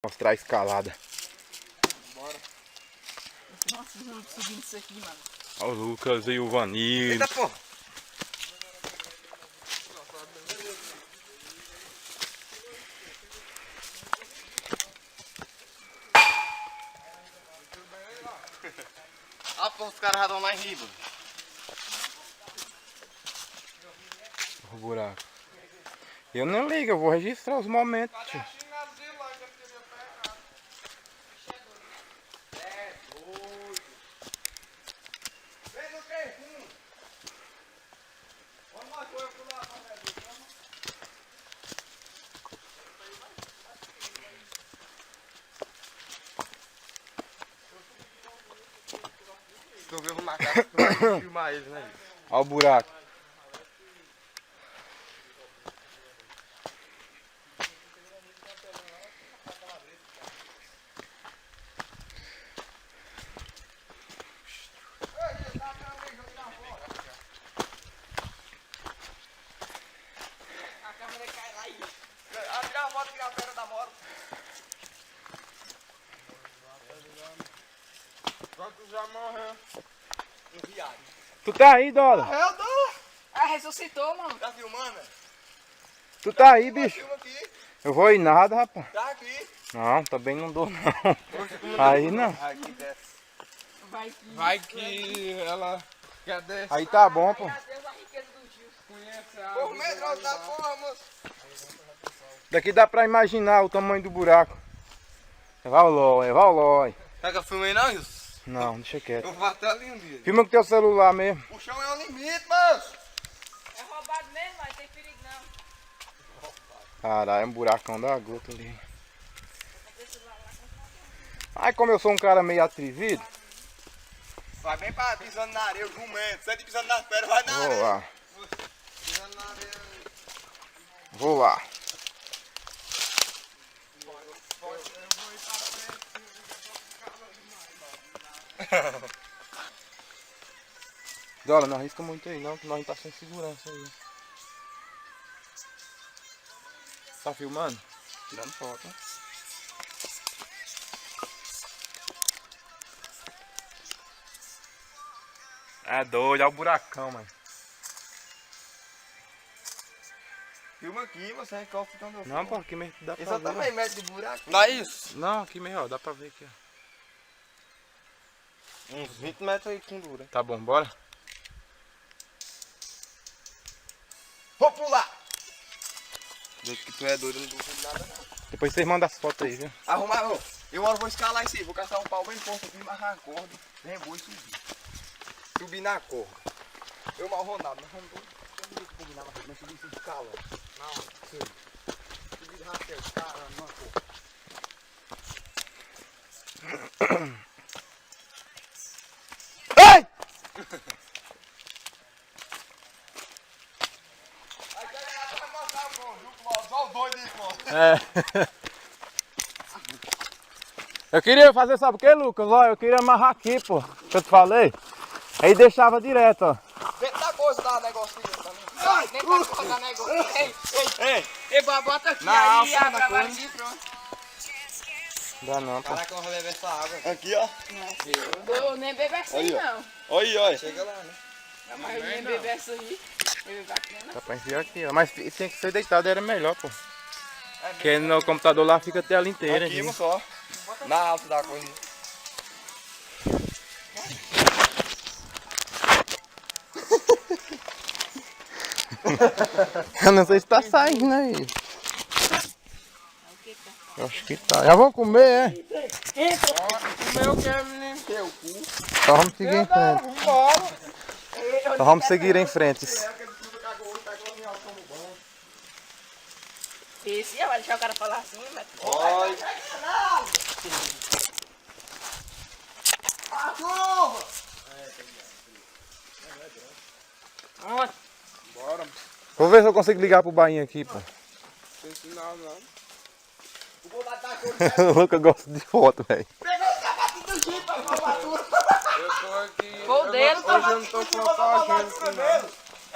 Mostrar a escalada. Bora. Nossa, eu tô subindo isso aqui, mano. Olha o Lucas e o Vanille. Eita, pô. Ah, pô, os caras já estão lá em riba. O buraco. Eu não ligo, eu vou registrar os momentos. Tio. Se tu ver o macaco, tu vai filmar ele, né? Olha o buraco. A câmera cai lá e... Tirar a moto, tirar a pedra da moto. Quantos já morreu? Um viado. Tu tá aí, Dora? Eu tô. Ah, ressuscitou, mano. Tá filmando, velho? Tu tá aí, bicho? Filma aqui. Eu vou ir nada, rapaz. Tá aqui. Não, também não dou não. Aí não. Aqui desce. Vai que... Vai que ela quer descer. Aí tá bom, pô. Deus a riqueza do tio. Conhece a água. Por medo da porra, moço. Daqui dá pra imaginar o tamanho do buraco. Vai o lói, vai o lói. Será que eu filmei não, Wilson? Não, deixa quieto. Eu vou até ali um dia. Filma com teu celular mesmo. O chão é o limite, moço. É roubado mesmo, mas tem perigo não. Caralho, é um buracão da gota ali. Ai, como eu sou um cara meio atrevido, Vai bem pra pisando na areia, o jumento. Sente pisando nas pedras, vai na vou areia. lá. Pisando na areia. Vou lá. Dora, não arrisca muito aí não, que nós não tá sem segurança aí. Tá filmando? Tirando foto, né? É doido, olha o buracão, mano. Filma aqui, você recorta ficando. Não, pô, aqui mesmo dá pra Isso ver. também mete de buraco. Dá isso? Não, aqui mesmo, ó, dá pra ver aqui, ó. Uns 20 metros aí com dura. Tá bom, bora? Vou pular! Desde que tu é doido, eu não duvido nada não. Depois vocês mandam as fotos aí, viu? Arrumar, ô. Eu agora vou escalar em si, vou caçar um pau bem forte aqui, amarrar a corda. Bem boa e subir. Subir na corda. Eu mal vou nada, mas vamos combinar, mas subir sem escala. Não, sim. Subir rasteiro, caramba, numa corda. Ai! Aí já vai mostrar o conjunto, só o doido aí, pô. É. Eu queria fazer, sabe o que, Lucas? Ó, eu queria amarrar aqui, pô. Que eu te falei. Aí deixava direto, ó. Dentro da coisa da negocinho também. Ai, nem pra colocar negócio. Ei, Ei, ei, bota aqui, Na aí alça abre da a coisa. varinha e pronto. Dá não, pô. caraca, eu vou levar essa água. Aqui, ó. Eu nem bebo essa aí, Aí, ó. não. Olha, olha. Chega lá, né? Não, mas eu nem bebo essa aí. Eu bebo aqui, não. Dá pra enfiar aqui, ó. Mas tem que ser deitado, era melhor, pô. Porque no computador lá fica a tela inteira. Aqui, gente. só. Na alça da coisa. Eu não sei se tá saindo aí. Eu acho que tá. Já vão comer, é? O meu quer, menino. Teu cu. Então vamos seguir em frente. Vambora. Então vamos seguir em frente. Esse vai deixar o cara falar assim, mas... Olha. A curva. Bora. Vou ver se eu consigo ligar pro bainho aqui, pô. Sem sinal, não. O vou matar a coisa. O Lucas gosta de foto, velho. Pegou o sapato do Jeep pra formatura. Eu tô aqui. Foi o dele, Hoje eu não tô fotogênico, não.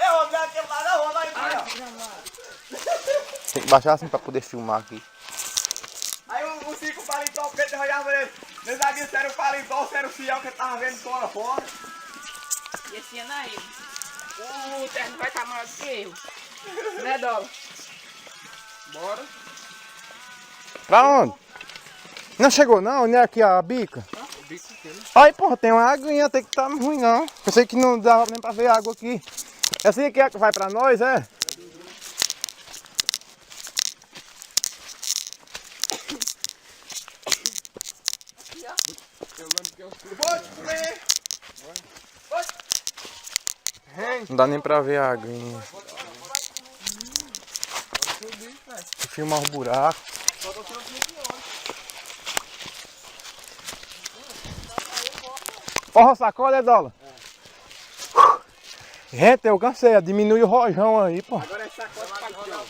É, ó, minha aquele lá não, lá embaixo. Tem que baixar assim pra poder filmar aqui. Aí o Cico gente olhava ele. Não sabia se era o paletó, se era o fiel que ele tava vendo fora fora. E esse ano aí, o terno vai estar maior do que eu. Né, Dola? Bora. Pra onde? Não chegou não, né? Aqui a bica. O bico pequeno. Aí, porra, tem uma aguinha, tem que estar ruim não. Pensei que não dava nem pra ver água aqui. Essa aqui é que vai pra nós, é? Eu lembro que eu fui. Pode comer! Não dá nem pra ver a aguinha. Vou filmar os buracos. Ó, sacode, é Dola? Gente, eu cansei, diminui o rojão aí, pô. Agora é sacode pra aqui, ó.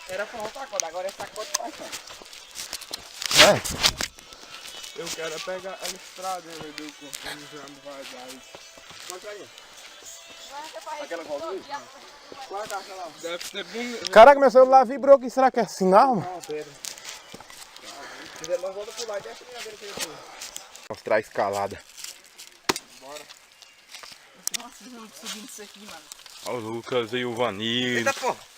Era forró sacode, agora é sacode pra cá. É. Eu quero pegar a estrada do conforme já não vai dar isso. Quanto aí? Aquela volta aí? Qual é a caixa lá? Deve ser bem... Caraca, meu celular vibrou aqui, será que é sinal? Não, pera. Se quiser, nós volta por lá e deixa a minha beira que eu tô. Mostrar a escalada. Nossa, vamos subindo isso aqui, mano. Olha o Lucas e o Vanilo. Eita, porra!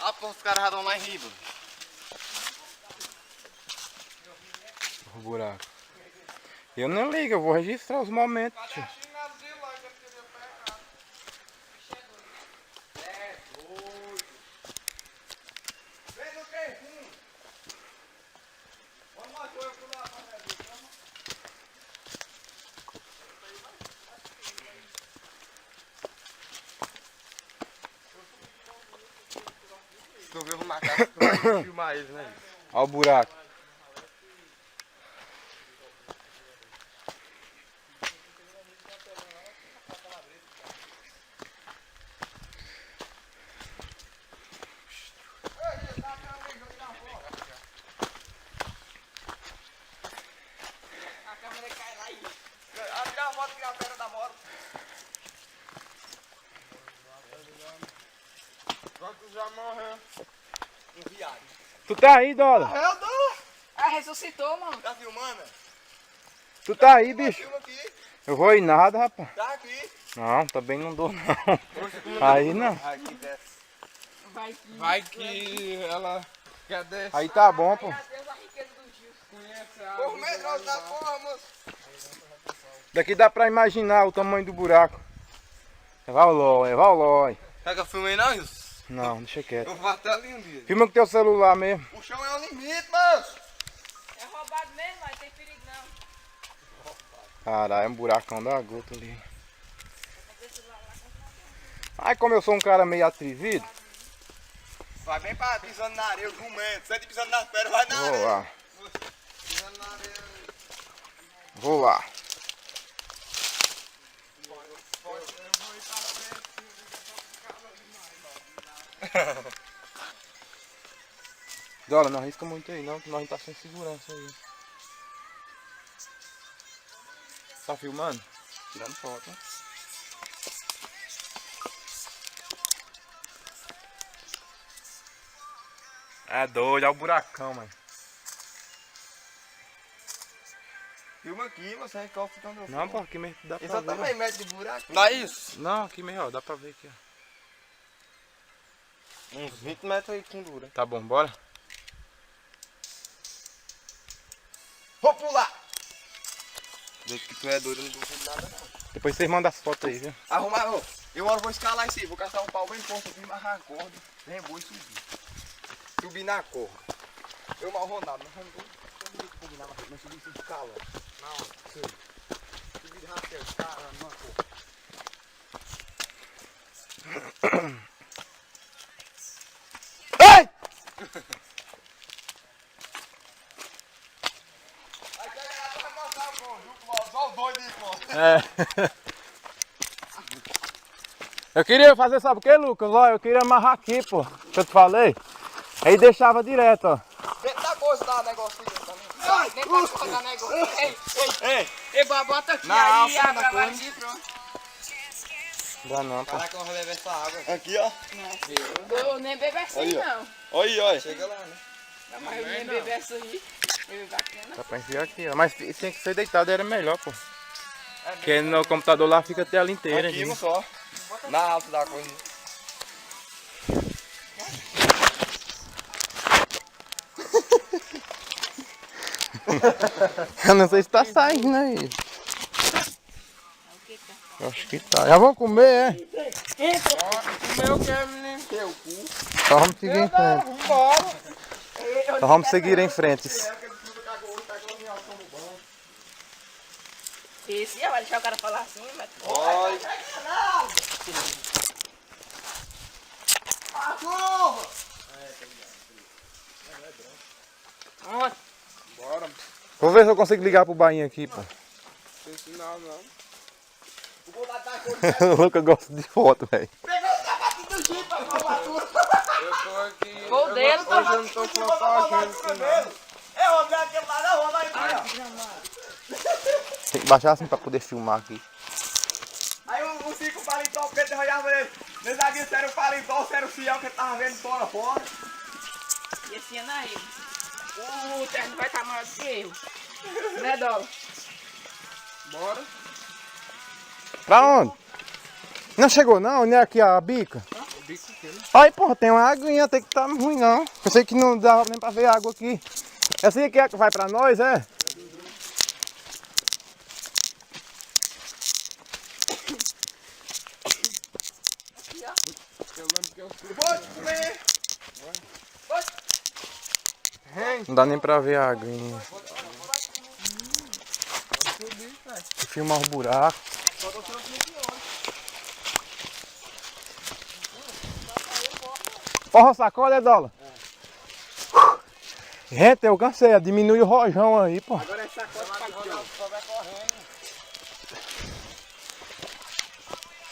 Ah, pô, os caras já estão lá em riba. O buraco. Eu não ligo, eu vou registrar os momentos. Tio. Se tu ver o macaco, tu vai filmar eles, né? Olha o buraco. A câmera cai lá e... Tira a moto, tira a pedra da moto. Quantos já morreu? Um viado. Tu tá aí, Dola? Eu tô! Ah, ressuscitou, mano. Tá filmando? Tu tá aí, bicho? Filma aqui. Eu vou ir nada, rapaz. Tá aqui. Não, também não dou não. Aí não. Aqui desce. Vai que... Vai que ela quer descer. Aí tá bom, pô. Adeus a riqueza do Gil. Conhece a Por medo da porra, moço. Daqui dá pra imaginar o tamanho do buraco. É Valói, é Valói. Será que eu filmei não, Wilson? Não, deixa quieto. Eu vou até ali um dia. Filma com teu celular mesmo. O chão é o limite, moço. É roubado mesmo, mas tem perigo não. Caralho, é um buracão da gota ali. Ai, como eu sou um cara meio atrevido, Vai bem pra pisando na areia, o jumento. Você pisando nas pedras, vai na vou areia. lá. Pisando na areia. Vou lá. Dola, não arrisca muito aí não, que nós não tá sem segurança aí. Tá filmando? Tirando foto, né? É doido, olha o buracão, mano. Filma aqui, você recorre ficando no Não, pô, aqui mesmo dá pra Isso ver. também mete de buraco. Dá isso? Não, aqui mesmo, ó, dá pra ver aqui, ó. Uns 20 metros aí de fundura. Tá bom, bora? Vou pular! Desde que tu é doido, eu não duvido nada não. Depois vocês mandam as fotos aí, viu? Arrumar, ô. Eu agora vou escalar isso aí, vou caçar um pau bem forte aqui, amarrar a corda. Vem, vou subir. Subir na corda. Eu mal vou nada, mas vamos combinar, mas subir sem escala. Não, sim. Subir de rasteiro, cara, numa corda. Ai! Aí chega lá, vai mostrar o conjunto, só os dois aí, pô. É. Eu queria fazer, sabe o que, Lucas? Ó, eu queria amarrar aqui, pô. Que eu te falei. Aí deixava direto, ó. Dentro da bolsa dá um negocinho também. Nem pra colocar negócio. Ei, bota aqui, Não, aí pô, abre na a barriga e pronto. Dá não, pô. Caraca, eu vou beber essa água. Aqui, ó. Eu nem bebo essa aí, não. Olha, olha. Chega lá, né? Não, mas eu nem bebo essa aí. Eu bacana. Dá pra enfiar aqui, ó. Mas tinha que ser deitado, era melhor, pô. Porque no computador lá fica a tela inteira. Aqui, gente. só. Na alta da coisa. Eu não sei se tá saindo aí. Eu acho que tá. Já vamos comer, é? Meu que é menino. Só vamos seguir em frente. Só vamos seguir em frente. Esse vai deixar o cara falar assim, mas... Olha. Onde? Vou ver se eu consigo ligar pro bainho aqui, pô. Não, não. O Lucas gosta de foto, velho. Eu tô aqui. Gol dele, Hoje eu não tô fotografando aqui, não. É, o André aquele lá na rua, lá embaixo. Tem que baixar assim pra poder filmar aqui. Aí o Cico paletó, porque ele olhava ele. Nesse aqui, se era o paletó, se era o fiel que ele tava vendo fora, fora. E esse ano aí, o terno vai estar maior do que eu. Né, Dola? Bora. Pra onde? Não chegou não, né? Aqui a bica. Aí, porra, tem uma aguinha, tem que tá ruim não. Pensei que não dava nem pra ver água aqui. Essa aqui é que vai pra nós, é? Pode comer. Não dá nem pra ver a aguinha. Filmar os buracos. Porra, sacola, é dólar? Gente, eu cansei, diminui o rojão aí, pô. Agora é sacola pra aqui, ó.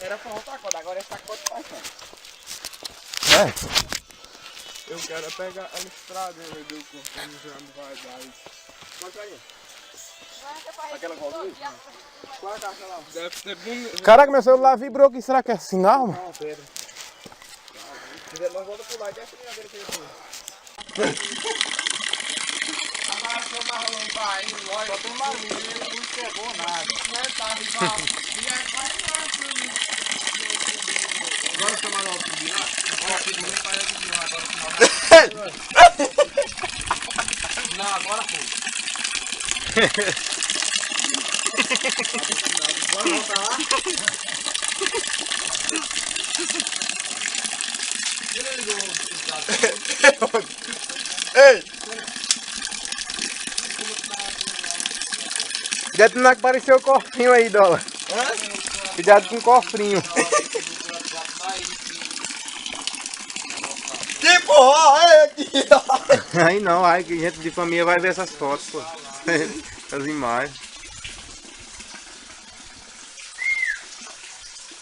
Era pra outra coisa, agora é sacola pra aqui. É. Eu quero pegar a estrada do conforme já não vai dar isso. Pode aí. Aquela volta aí? Qual é a caixa lá? Deve ser bonito. Caraca, meu celular vibrou aqui, será que é sinal, mano? Não, Pedro. Nós volta por lá, e desce a minha dele aqui. Agora se eu marro no pai, olha, só tem marinho, não chegou nada. Não tá rival. E aí vai lá, agora você mandou o subir lá? Olha aqui, não vai subir lá agora. Não, agora foi. Bora voltar lá? Ei! Cuidado não apareceu o cofrinho aí, dólar. Cuidado com o cofrinho. Que porra é aqui? Aí não, aí que gente de família vai ver essas fotos, pô. As imagens.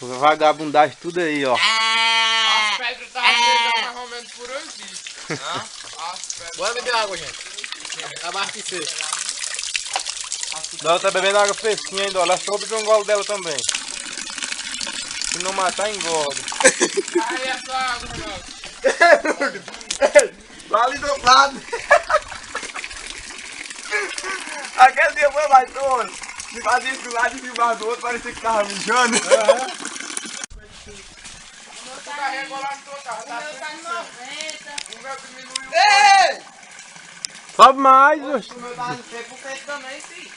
Vagabundagem tudo aí, ó. As pedras estavam mais ou menos por aqui. Bora beber água, gente. Abastecer. Ela tá bebendo água fresquinha ainda, ó. Ela soube de um gole dela também. Se não matar, engorda. Aí essa água, meu. Lá ali do lado. Aquele dia foi mais todo. Me fazia isso do lado e filmar do outro, parecia que tava mijando. O carrego lá no teu carro. O meu tá em 90. O meu diminuiu. Ei! Sobe mais, oxe. O meu tá no 100% também, sim.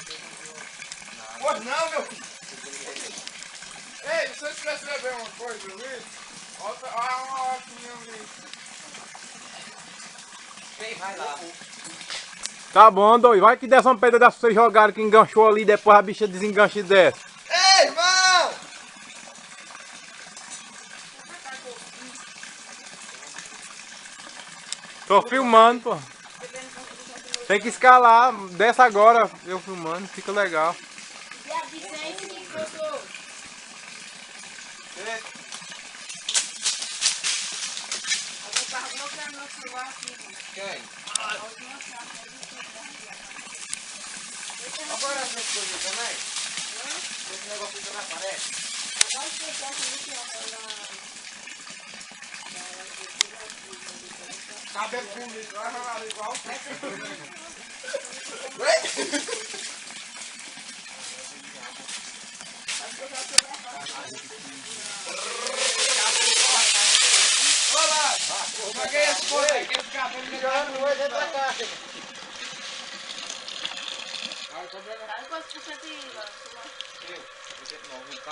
Pois não, meu filho. Ei, se você tivesse beber uma coisa ali, olha uma horinha ali. Quem vai lá? Tá bom, doido. Vai que dessa uma pedra dessa que vocês jogaram que enganchou ali, depois a bicha desengancha e desce. Ei, irmão! Tô filmando, pô. Tem que escalar, desce agora, eu filmando, fica legal. E a Vicente que botou? Eu tava bloqueando meu celular aqui. Quem? A última chave. Agora essas coisas também. Esse negócio também aparece. Cabelo bonito, vai rolar igual. Olá! Paguei esse coisa aí, que esse cabelo me dá no olho dentro da caixa.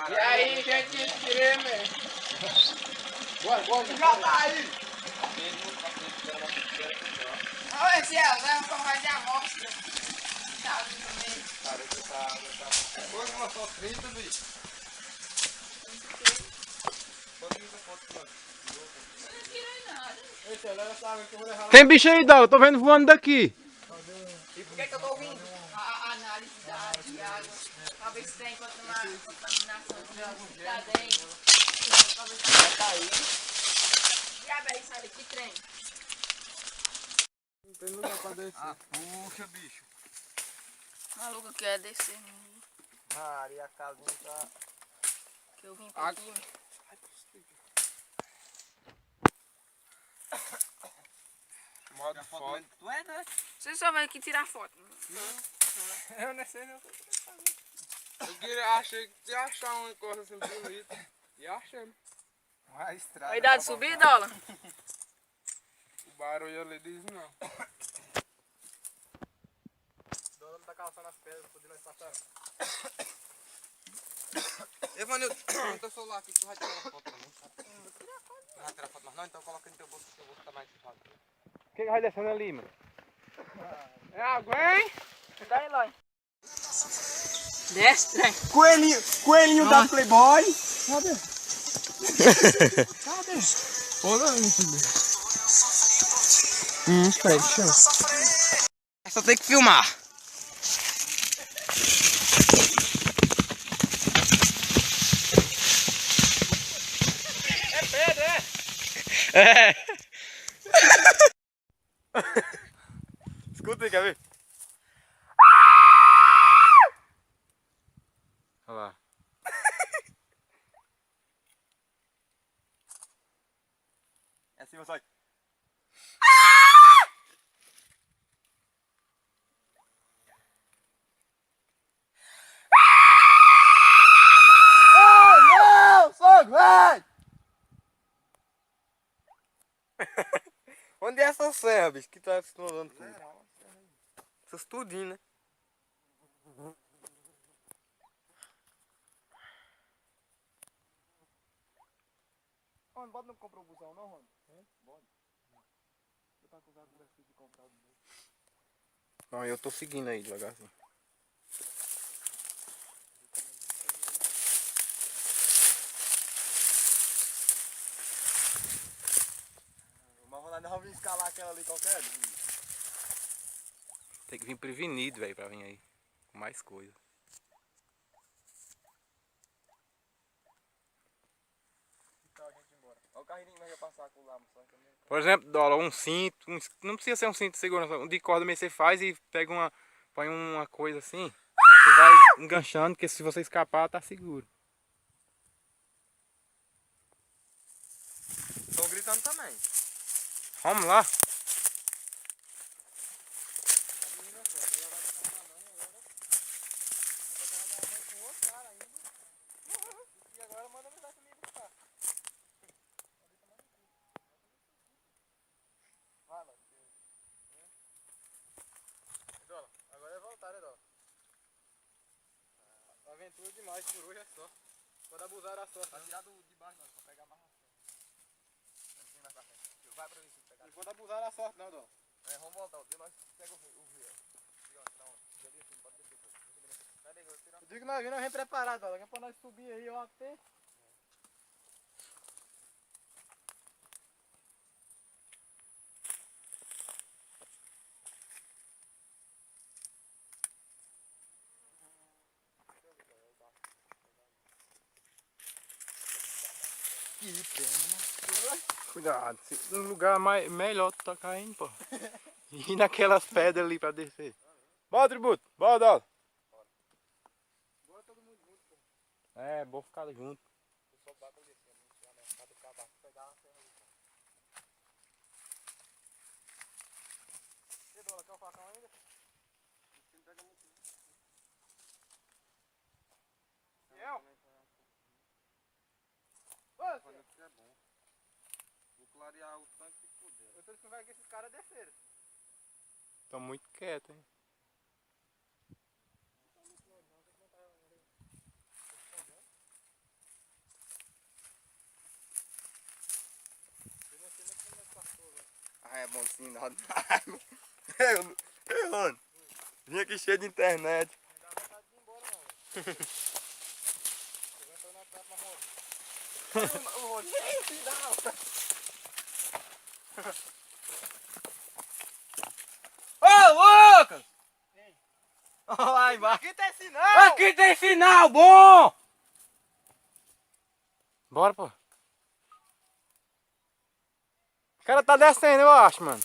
E aí, gente, creme. Bora, já tá aí! Olha, se ela leva pra fazer a amostra. Tá ali também. Cara, você tá... Hoje nós só 30, bicho. Só 30 fotos, mano. Eu não tirei nada. Esse ela sabe que eu vou levar... Tem bicho aí, Dal, eu tô vendo voando daqui. E por que eu tô ouvindo? A análise da água. Pra ver se tem contaminação de água lá dentro. Pra ver se vai cair. Diabo aí, sai daqui, trem. Não tem lugar pra descer. Ah, puxa, bicho. Maluco que é descer, menino. Maria, a casinha tá... Que eu vim pra aqui. Modo foto. Tu é, né? Você só vai aqui tirar foto. Eu não sei não. Eu achei que ia achar uma coisa assim bonita. E achei. Uma estrada. Vai dar de subir, Dola? O barulho ali diz não. Dona não tá calçando as pedras, poder nós passar. Evanildo, põe teu celular aqui que tu vai tirar uma foto também, sabe? Não vai tirar foto mais não, então coloca no teu bolso que o teu bolso tá mais fechado. O que vai descendo ali, mano? É água, hein? Dá, Eloy. Desce, trem. Coelhinho da Playboy. Cadê? Cadê? Olha isso, fecha. Só tem que filmar. É pedra, É. Escuta aí, quer ver? Olha lá. É assim, sai. Oh, não! Socorro, vai! Onde é essa serra, bicho? Que tá explorando tudo? Essas tudinho, né? Mano, bota não comprou o busão não, mano? Bota. Eu tava com os de comprar o meu. Não, eu tô seguindo aí devagarzinho. Mas vou lá, não vou escalar aquela ali qualquer dia. Tem que vir prevenido, velho, pra vir aí. Com mais coisa. Então a gente embora. Olha o carrinho que nós ia passar com lá, moção. Por exemplo, Dola, um cinto, não precisa ser um cinto de segurança, um de corda mesmo você faz e pega põe uma coisa assim, você vai enganchando, porque se você escapar, tá seguro. Estão gritando também. Vamos lá. E agora manda mensagem pra mim buscar. Vai, mano. Dola, agora é voltar, né, Dola? Aventura demais, por hoje é só. Pode abusar da sorte. Vai tirar de baixo, não, pra pegar mais na frente. Vai pra mim, pegar. Não pode abusar da sorte, não, Dola. É, vamos voltar, o dia nós pega o rio. Eu digo que nós vimos, nós vem preparado, Dola. Que é pra nós subir aí, ó, até. Cuidado, no lugar melhor tu tá caindo, pô. E naquelas pedras ali pra descer. Bora, tributo, bora, Dola. É, bom ficar junto. Só bate ali assim, a mercado do cavaco, pegar a serra ali. Você dona, quer o facão ainda? Não pega muito. Eu? Olha que é bom. Vou clarear o tanque que puder. Eu tô dizendo que esses caras desceram. Tô muito quieto, hein? Ah, é bom sim, nada. Ei, mano. Vim aqui cheio de internet. Não dá vontade de ir embora, não. Você entrou na trapa roda. Ô, Lucas! Olha lá embaixo. Aqui tem sinal! Aqui tem sinal bom! Bora, pô. O cara tá descendo, eu acho, mano.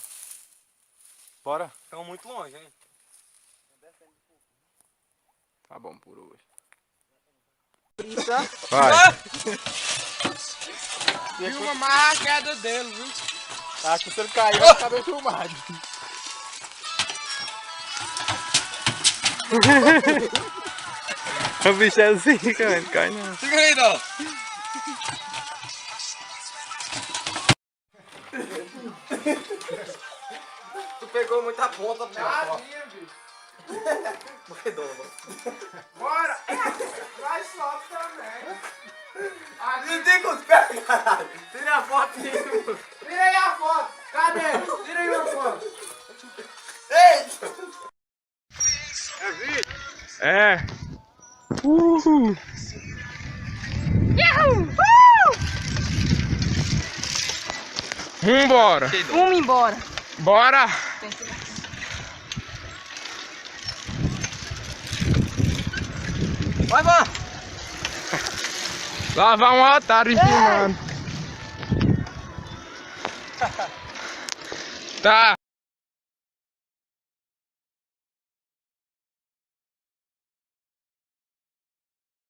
Bora. Estão muito longe, hein? Tá bom por hoje. Brisa. Vai. Filma mais a queda dele, viu? Acho que se ele cair, vai ficar bem filmado. O bicho é assim, cara, não cai não. Segura aí, Dó. Tu pegou muita ponta, pô. Foi Dó. Bora! Vai só também. Não tem com os pés, caralho. Tira a foto aí. Tira aí a foto. Cadê? Tira aí uma foto. Ei! É. Uhul. Vambora. Vamos embora. Bora. Vai, vai. Lavar um otário filmando. Tá.